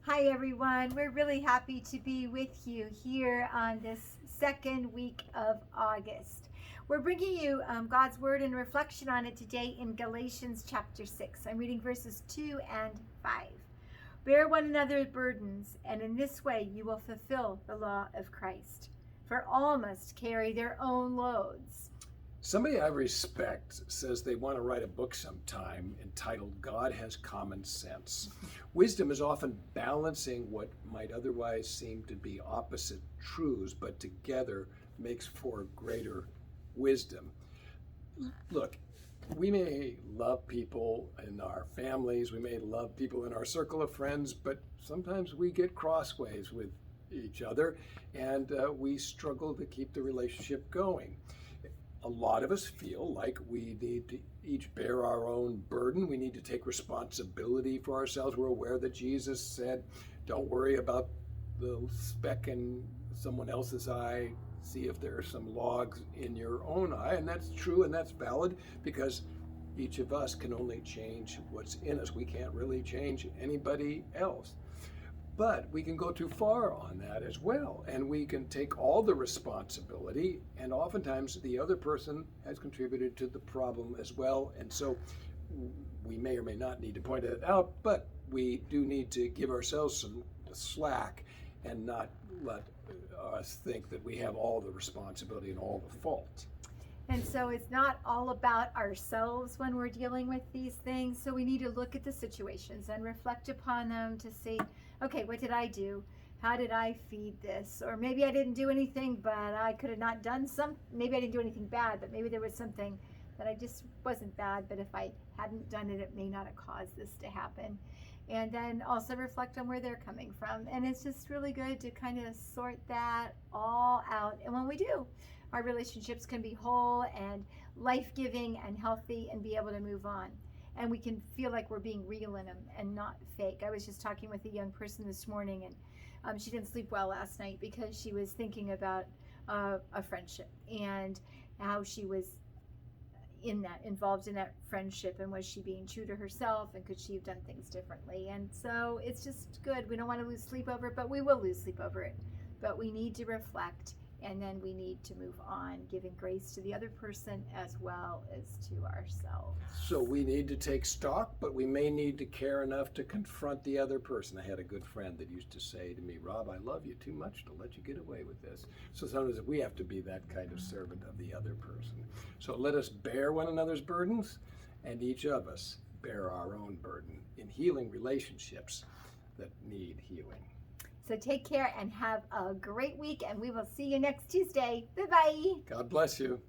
Hi everyone, we're really happy to be with you here on this second week of August. We're bringing you God's Word and reflection on it today in Galatians chapter 6. I'm reading verses 2 and 5. Bear one another's burdens, and in this way you will fulfill the law of Christ. For all must carry their own loads. Somebody I respect says they want to write a book sometime entitled God Has Common Sense. Wisdom is often balancing what might otherwise seem to be opposite truths, but together makes for greater wisdom. Look, we may love people in our families, we may love people in our circle of friends, but sometimes we get crossways with each other and we struggle to keep the relationship going. A lot of us feel like we need to each bear our own burden. We need to take responsibility for ourselves. We're aware that Jesus said, don't worry about the speck in someone else's eye. See if there are some logs in your own eye. And that's true and that's valid because each of us can only change what's in us. We can't really change anybody else. But we can go too far on that as well, and we can take all the responsibility, and oftentimes the other person has contributed to the problem as well, and so we may or may not need to point it out, but we do need to give ourselves some slack and not let us think that we have all the responsibility and all the fault. And so it's not all about ourselves when we're dealing with these things. So we need to look at the situations and reflect upon them to see, okay, what did I do? How did I feed this? Or maybe I didn't do anything, but I could have not done maybe I didn't do anything bad, but maybe there was something that I just wasn't bad, but if I hadn't done it, it may not have caused this to happen. And then also reflect on where they're coming from. And it's just really good to kind of sort that all out. And when we do, our relationships can be whole and life-giving and healthy and be able to move on. And we can feel like we're being real in them and not fake. I was just talking with a young person this morning, and she didn't sleep well last night because she was thinking about a friendship and how she was involved in that friendship, and was she being true to herself, and could she have done things differently? And so it's just good. We don't want to lose sleep over it, but we will lose sleep over it. But we need to reflect, and then we need to move on, giving grace to the other person as well as to ourselves. So we need to take stock, but we may need to care enough to confront the other person. I had a good friend that used to say to me, Rob, I love you too much to let you get away with this. So sometimes we have to be that kind of servant of the other person. So let us bear one another's burdens, and each of us bear our own burden in healing relationships that need healing. So take care and have a great week, and we will see you next Tuesday. Bye-bye. God bless you.